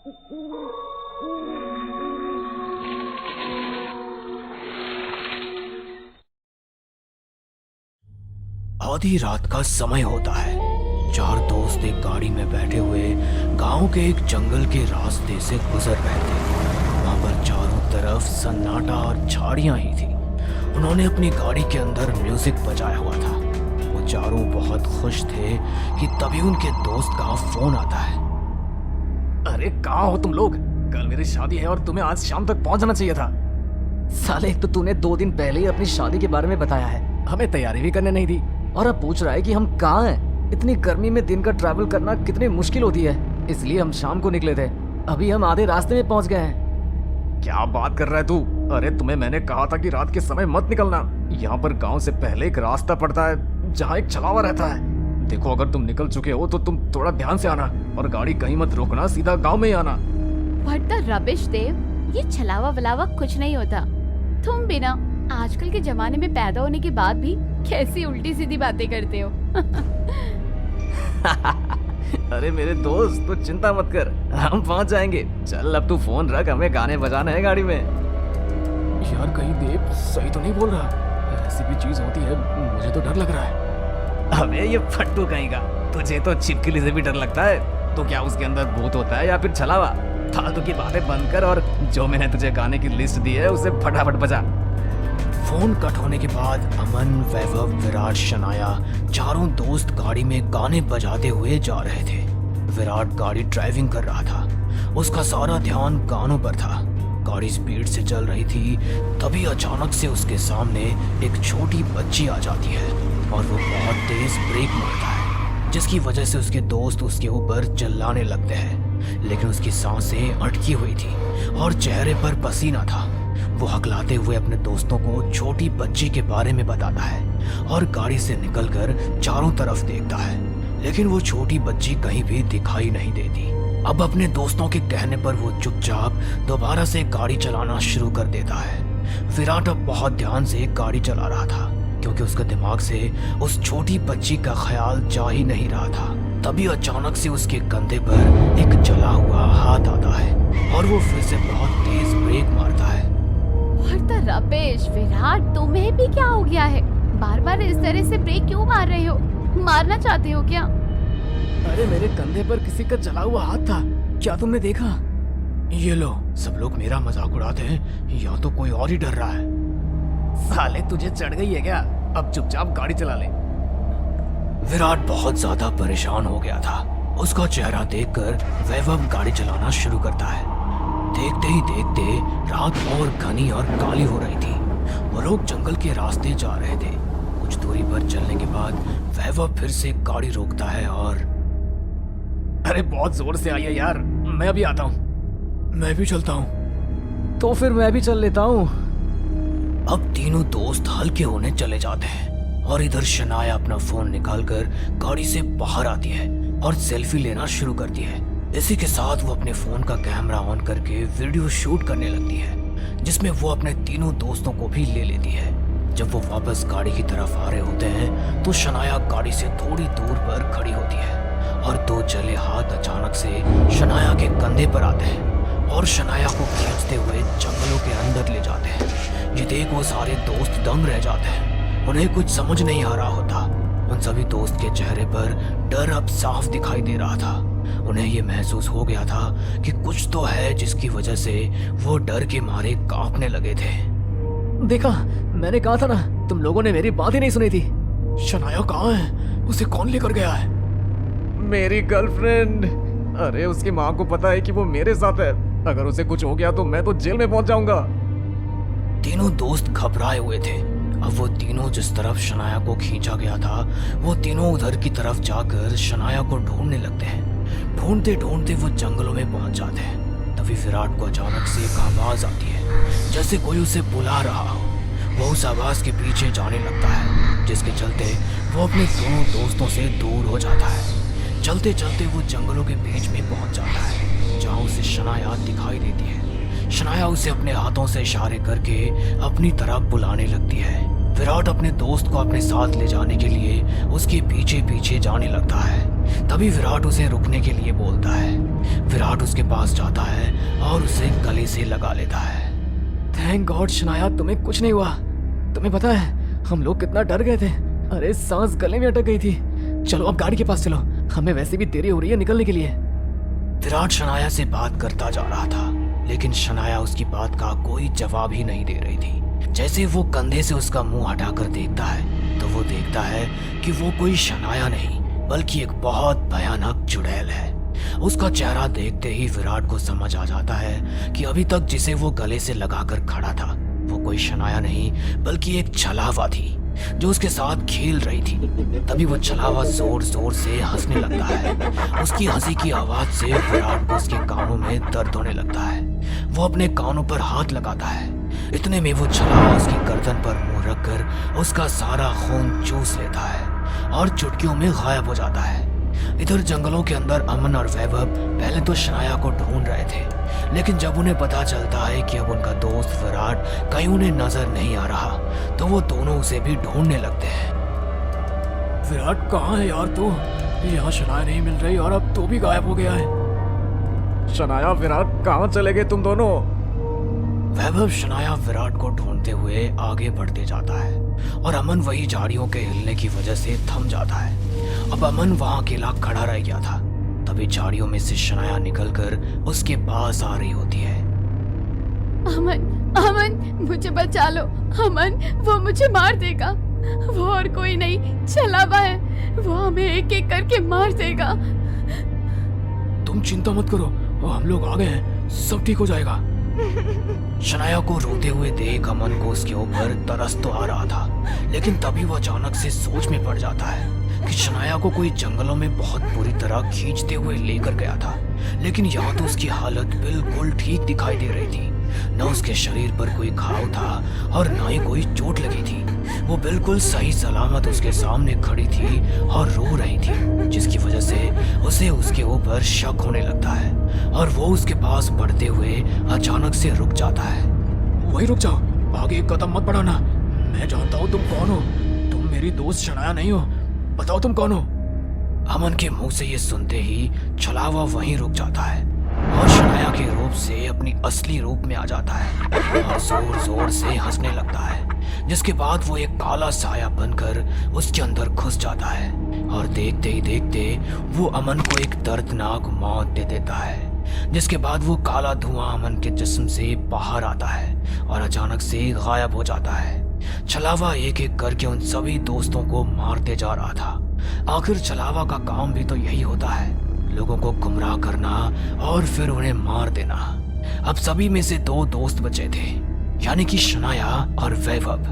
आधी रात का समय होता है। चार दोस्त एक गाड़ी में बैठे हुए गांव के एक जंगल के रास्ते से गुजर रहे थे। वहां पर चारों तरफ सन्नाटा और झाड़ियां ही थी। उन्होंने अपनी गाड़ी के अंदर म्यूजिक बजाया हुआ था। वो चारों बहुत खुश थे कि तभी उनके दोस्त का फोन आता है। अरे कहाँ हो तुम लोग? कल मेरी शादी है और तुम्हें आज शाम तक पहुंचना चाहिए था। साले, एक तो तूने 2 दिन पहले ही अपनी शादी के बारे में बताया है, हमें तैयारी भी करने नहीं दी, और अब पूछ रहा है कि हम कहाँ हैं। इतनी गर्मी में दिन का ट्रैवल करना कितनी मुश्किल होती है, इसलिए हम शाम को निकले थे। अभी हम आधे रास्ते में पहुंच गए हैं। क्या बात कर रहा है तू? अरे तुम्हें मैंने कहा था कि रात के समय मत निकलना। यहाँ पर गांव से पहले एक रास्ता पड़ता है जहाँ एक छलावा रहता है। देखो, अगर तुम निकल चुके हो तो तुम थोड़ा ध्यान से आना और गाड़ी कहीं मत रोकना, सीधा गांव में ही आना। व्हाट द रबिश देव, ये छलावा वलावा कुछ नहीं होता। तुम भी ना आजकल के जमाने में पैदा होने के बाद भी कैसी उल्टी सीधी बातें करते हो। अरे मेरे दोस्त, तू चिंता मत कर, हम पहुंच जाएंगे। चल अब तू फोन रख, हमें गाने बजाना है गाड़ी में। यार कहीं देव सही तो नहीं बोल रहा? ऐसी भी चीज होती है, मुझे तो डर लग रहा है। अबे ये फट्टू कहीं का, तुझे तो छिपकली से भी डर लगता है। तो क्या उसके अंदर भूत होता है या फिर छलावा? फालतू की बातें बंद कर और जो मैंने तुझे गाने की लिस्ट दी है उसे फटाफट बजा। फोन कट होने के बाद अमन, वैभव, विराट, शनाया चारों दोस्त गाड़ी में गाने बजाते हुए जा रहे थे। विराट गाड़ी ड्राइविंग कर रहा था, उसका सारा ध्यान गानों पर था। गाड़ी स्पीड से चल रही थी, तभी अचानक से उसके सामने एक छोटी बच्ची आ जाती है और वो बहुत तेज ब्रेक मारता है, जिसकी वजह से उसके दोस्त उसके ऊपर चिल्लाने लगते हैं। लेकिन उसकी सांसें अटकी हुई थी और चेहरे पर पसीना था। वो हकलाते हुए अपने दोस्तों को छोटी बच्ची के बारे में बताता है और गाड़ी से निकलकर चारों तरफ देखता है, लेकिन वो छोटी बच्ची कहीं भी दिखाई नहीं देती। अब अपने दोस्तों के कहने पर वो चुपचाप दोबारा से गाड़ी चलाना शुरू कर देता है। विराट अब बहुत ध्यान से गाड़ी चला रहा था, क्योंकि उसके दिमाग से उस छोटी बच्ची का ख्याल जा ही नहीं रहा था। तभी अचानक से उसके कंधे पर एक जला हुआ हाथ आता है और वो फिर से बहुत तेज ब्रेक मारता है। व्हाट द रबिश विराट, तुम्हें भी क्या हो गया है? बार बार इस तरह से ब्रेक क्यों मार रहे हो? मारना चाहते हो क्या? अरे मेरे कंधे पर किसी का जला हुआ हाथ था, क्या तुमने देखा? ये लो, सब लोग मेरा मजाक उड़ाते हैं या तो कोई और ही डर रहा है। साले तुझे चढ़ गई है क्या? अब चुपचाप गाड़ी चला ले। विराट बहुत ज्यादा परेशान हो गया था। उसका चेहरा देखकर वैभव गाड़ी चलाना शुरू करता है। देखते ही देखते रात और घनी और काली हो रही थी। वो लोग जंगल के रास्ते जा रहे थे। कुछ दूरी पर चलने के बाद वैभव फिर से गाड़ी रोकता है और अरे बहुत जोर से आई है यार, मैं अभी आता हूँ। मैं भी चलता हूँ। तो फिर मैं भी चल लेता हूँ। अब तीनों दोस्त हल्के होने चले जाते हैं और इधर शनाया अपना फोन निकालकर गाड़ी से बाहर आती है और सेल्फी लेना शुरू करती है। इसी के साथ वो अपने फोन का कैमरा ऑन करके वीडियो शूट करने लगती है, जिसमें वो अपने तीनों दोस्तों को भी ले लेती है। जब वो वापस गाड़ी की तरफ आ रहे होते हैं तो शनाया गाड़ी से थोड़ी दूर पर खड़ी होती है और 2 जले हाथ अचानक से शनाया के कंधे पर आते हैं और शनाया को खींचते हुए जंगलों के अंदर ले जाते हैं। ये देख वो सारे दोस्त दंग रह जाते हैं। उन्हें कुछ समझ नहीं आ रहा होता। उन सभी दोस्त के चेहरे पर डर अब साफ दिखाई दे रहा था। उन्हें ये महसूस हो गया था कि कुछ तो है जिसकी वजह से वो डर के मारे कांपने लगे थे। देखा, मैंने कहा था ना, तुम लोगों ने मेरी बात ही नहीं सुनी थी। शनाया कहाँ है? उसे कौन लेकर गया है? मेरी गर्लफ्रेंड। अरे उसकी माँ को पता है कि वो मेरे साथ है। अगर उसे कुछ हो गया तो मैं तो जेल में पहुंच जाऊंगा। तीनों दोस्त घबराए हुए थे। अब वो तीनों जिस तरफ शनाया को खींचा गया था, वो तीनों उधर की तरफ जाकर शनाया को ढूंढने लगते हैं। ढूंढते ढूंढते वो जंगलों में पहुंच जाते हैं। तभी विराट को अचानक से एक आवाज आती है, जैसे कोई उसे बुला रहा हो। वो उस आवाज के पीछे जाने लगता है, जिसके चलते वो अपने दोनों दोस्तों से दूर हो जाता है। चलते चलते वो जंगलों के बीच में पहुंच जाता है, जहाँ उसे शनाया दिखाई देती है। शनाया उसे अपने हाथों से इशारे करके अपनी तरफ बुलाने लगती है। विराट अपने दोस्त को अपने साथ ले जाने के लिए उसके पीछे पीछे जाने लगता है, तभी विराट उसे रुकने के लिए बोलता है। विराट उसके पास जाता है और उसे गले से लगा लेता है। थैंक गॉड शनाया, तुम्हें कुछ नहीं हुआ। तुम्हें पता है हम लोग कितना डर गए थे। अरे सांस गले में अटक गई थी। चलो अब गाड़ी के पास चलो, हमें वैसे भी देरी हो रही है निकलने के लिए। विराट शनाया से बात करता जा रहा था, लेकिन शनाया उसकी बात का कोई जवाब ही नहीं दे रही थी। जैसे वो कंधे से उसका मुंह हटाकर देखता है तो वो देखता है कि वो कोई शनाया नहीं बल्कि एक बहुत भयानक चुड़ैल है। उसका चेहरा देखते ही विराट को समझ आ जाता है कि अभी तक जिसे वो गले से लगाकर खड़ा था वो कोई शनाया नहीं बल्कि एक छलावा थी जो उसके साथ खेल रही थी। तभी वो छलावा जोर जोर से हंसने लगता है। उसकी हंसी की आवाज से विराट को उसके कानों में दर्द होने लगता है। वो अपने कानों पर हाथ लगाता है। इतने में वो छलावा उसकी गर्दन पर मुंह रखकर उसका सारा खून चूस लेता है और चुटकियों में गायब हो जाता है। इधर जंगलों के अंदर अमन और वैभव पहले तो शनाया को ढूंढ रहे थे, लेकिन जब उन्हें पता चलता है कि अब उनका दोस्त विराट कहीं उन्हें नजर नहीं आ रहा तो वो दोनों उसे भी ढूंढने लगते हैं। विराट कहाँ है यार तू? यहाँ शनाया नहीं मिल रही और अब तू भी गायब हो गया है। शनाया, विराट कहाँ चले गए तुम दोनों? वैभव शनाया विराट को ढूंढते हुए आगे बढ़ते जाता है और अमन वही झाड़ियों के हिलने की वजह से थम जाता है। अब अमन वहां अकेला खड़ा रह गया था। तभी झाड़ियों में से शनाया निकलकर उसके पास आ रही होती है। अमन, अमन मुझे बचा लो। अमन, वो मुझे मार देगा। वो और कोई नहीं, छलावा है। वो हमें एक एक करके मार देगा। तुम चिंता मत करो, हम लोग आ गए हैं, सब ठीक हो जाएगा। शनाया को रोते हुए देख अमन को उसके ऊपर तरस तो आ रहा था, लेकिन तभी वो अचानक से सोच में पड़ जाता है कि शनाया को कोई जंगलों में बहुत बुरी तरह खींचते हुए लेकर गया था, लेकिन यहाँ तो उसकी हालत बिल्कुल ठीक दिखाई दे रही थी। न उसके शरीर पर कोई घाव था और न ही कोई चोट लगी थी। वो बिल्कुल सही सलामत उसके सामने खड़ी थी और रो रही थी, जिसकी वजह से उसे उसके ऊपर शक होने लगता है और वो उसके पास बढ़ते हुए अचानक से रुक जाता है। वही रुक जाओ, आगे एक कदम मत बढ़ाना। मैं जानता हूँ तुम कौन हो। तुम मेरी दोस्त शनाया नहीं हो। बताओ तुम कौन हो? अमन के मुंह से ये सुनते ही छलावा वहीं रुक जाता है और शनाया के रूप से अपनी असली रूप में आ जाता है और जोर जोर से हंसने लगता है, जिसके बाद वो एक काला साया बनकर उसके अंदर घुस जाता है और देखते ही देखते वो अमन को एक दर्दनाक मौत दे देता है, जिसके बाद वो काला धुआं अमन के जिस्म से बाहर आता है और अचानक से गायब हो जाता है। छलावा एक एक करके उन सभी दोस्तों को मारते जा रहा था। आखिर छलावा का काम भी तो यही होता है, लोगों को गुमराह करना और फिर उन्हें मार देना। अब सभी में से दो दोस्त बचे थे, यानी कि शनाया और वैभव।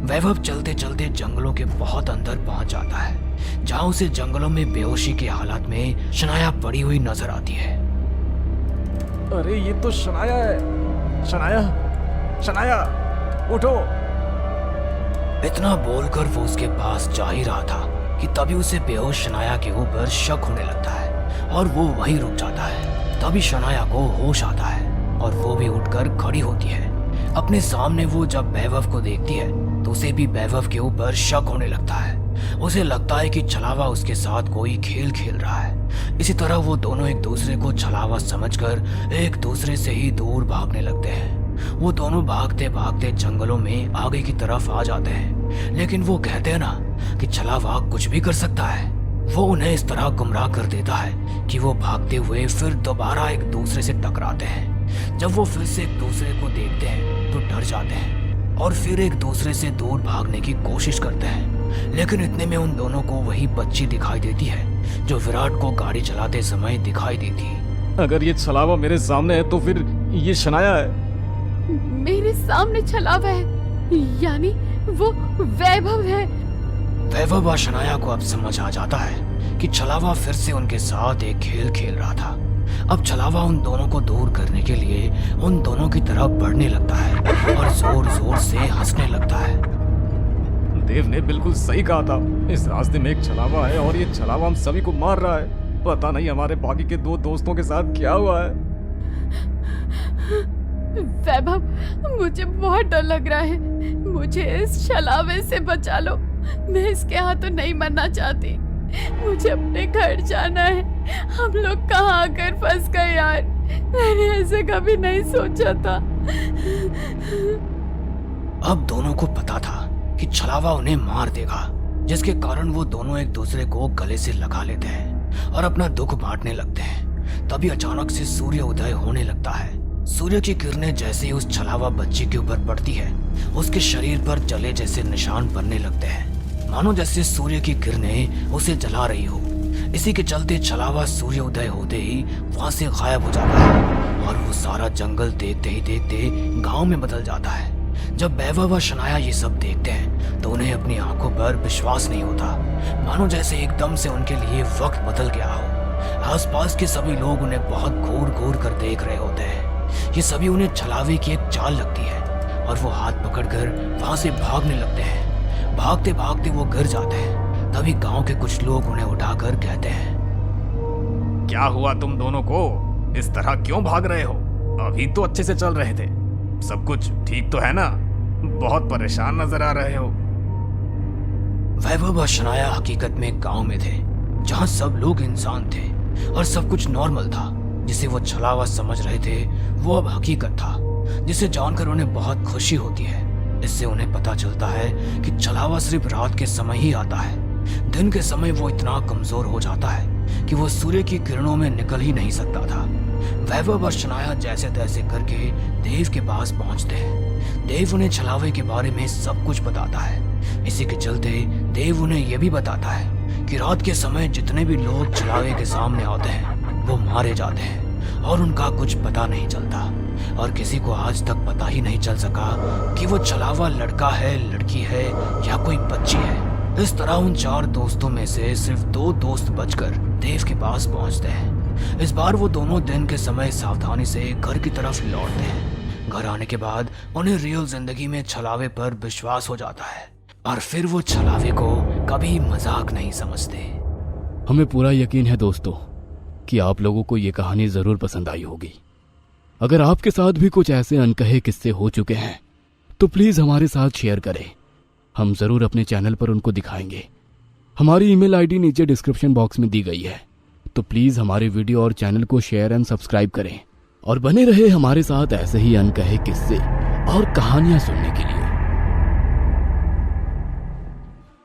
वैभव चलते चलते जंगलों के बहुत अंदर पहुंच जाता है, जहां उसे जंगलों में बेहोशी के हालात में शनाया पड़ी हुई नजर आती है। अरे ये तो शनाया है। शनाया, शनाया उठो। इतना बोलकर वो उसके पास जा ही रहा था कि तभी उसे बेहोश शनाया के ऊपर शक होने लगता है और वो वहीं रुक जाता है। तभी शनाया को होश आता है और वो भी उठकर खड़ी होती है। अपने सामने वो जब वैभव को देखती है तो उसे भी वैभव के ऊपर शक होने लगता है। उसे लगता है कि छलावा उसके साथ कोई खेल खेल रहा है। इसी तरह वो दोनों एक दूसरे को छलावा समझकर एक दूसरे से ही दूर भागने लगते हैं। वो दोनों भागते भागते जंगलों में आगे की तरफ आ जाते हैं, लेकिन वो कहते हैं ना कि छलावा कुछ भी कर सकता है। वो उन्हें इस तरह गुमराह कर देता है कि वो भागते हुए फिर दोबारा एक दूसरे से टकराते हैं। जब वो फिर से एक दूसरे को देखते हैं तो डर जाते हैं और फिर एक दूसरे से दूर भागने की कोशिश करते हैं, लेकिन इतने में उन दोनों को वही बच्ची दिखाई देती है जो विराट को गाड़ी चलाते समय दिखाई दी थी। अगर ये छलावा मेरे सामने है तो फिर ये शनाया है। मेरे सामने छलावा है, यानी वो वैभव है। वैभव और शनाया को अब समझ आ जाता है कि छलावा फिर से उनके साथ एक खेल खेल रहा था। अब छलावा उन दोनों को दूर करने के लिए उन दोनों की तरफ बढ़ने लगता है और जोर जोर से हंसने लगता है। देव ने बिल्कुल सही कहा था, इस रास्ते में एक छलावा है और ये छलावा हम सभी को मार रहा है। पता नहीं हमारे बाकी के दो दोस्तों के साथ क्या हुआ है। वैभव, मुझे बहुत डर लग रहा है। मुझे इस छलावे से बचा लो। मैं इसके हाथों नहीं मरना चाहती। मुझे अपने घर जाना है। हम लोग कहाँ आकर फंस गए यार, मैंने ऐसे कभी नहीं सोचा था। अब दोनों को पता था कि छलावा उन्हें मार देगा, जिसके कारण वो दोनों एक दूसरे को गले से लगा लेते हैं और अपना दुख बांटने लगते हैं। तभी अचानक से सूर्य उदय होने लगता है। सूर्य की किरणें जैसे ही उस छलावा बच्ची के ऊपर पड़ती है, उसके शरीर पर जले जैसे निशान बनने लगते हैं, मानो जैसे सूर्य की किरणें उसे जला रही हो। इसी के चलते छलावा सूर्य उदय होते ही वहां से गायब हो जाता है और वो सारा जंगल देखते ही देखते गांव में बदल जाता है। जब वैभव व शनाया ये सब देखते हैं तो उन्हें अपनी आंखों पर विश्वास नहीं होता, मानो जैसे एकदम से उनके लिए वक्त बदल गया हो। आसपास के सभी लोग उन्हें बहुत घूर घूर कर देख रहे होते हैं। ये सभी उन्हें छलावे की एक चाल लगती है और वो हाथ पकड़कर वहां से भागने लगते हैं। भागते भागते वो गिर जाते हैं। तभी गांव के कुछ लोग उन्हें उठाकर कहते हैं, क्या हुआ तुम दोनों को? इस तरह क्यों भाग रहे हो? अभी तो अच्छे से चल रहे थे, सब कुछ ठीक तो है ना? बहुत परेशान नजर आ रहे हो। वैभव और शनाया हकीकत में गांव में थे, जहां सब लोग इंसान थे और सब कुछ नॉर्मल था। जिसे वो छलावा समझ रहे थे वो अब हकीकत था, जिसे जानकर उन्हें बहुत खुशी होती है। इससे उन्हें पता चलता है कि छलावा सिर्फ रात के समय ही आता है। दिन के समय वो इतना कमजोर हो जाता है कि वो सूर्य की किरणों में निकल ही नहीं सकता था। वैभव और शनाया जैसे तैसे करके देव के पास पहुंचते हैं। देव उन्हें छलावे के बारे में सब कुछ बताता है। इसी के चलते देव उन्हें यह भी बताता है कि रात के समय जितने भी लोग छलावे के सामने आते हैं वो मारे जाते हैं और उनका कुछ पता नहीं चलता। और किसी को आज तक पता ही नहीं चल सका कि वो छलावा लड़का है, लड़की है या कोई बच्ची है। इस तरह उन 4 दोस्तों में से सिर्फ 2 दोस्त बचकर देव के पास पहुंचते हैं। इस बार वो दोनों दिन के समय सावधानी से घर की तरफ लौटते हैं। घर आने के बाद उन्हें रियल जिंदगी में छलावे पर विश्वास हो जाता है और फिर वो छलावे को कभी मजाक नहीं समझते। हमें पूरा यकीन है दोस्तों कि आप लोगों को ये कहानी जरूर पसंद आई होगी। अगर आपके साथ भी कुछ ऐसे अनकहे किस्से हो चुके हैं तो प्लीज हमारे साथ शेयर करें, हम जरूर अपने चैनल पर उनको दिखाएंगे। हमारी ईमेल आईडी नीचे डिस्क्रिप्शन बॉक्स में दी गई है, तो प्लीज हमारे वीडियो और चैनल को शेयर एंड सब्सक्राइब करें और बने रहे हमारे साथ ऐसे ही अनकहे किस्से और कहानियां सुनने के लिए।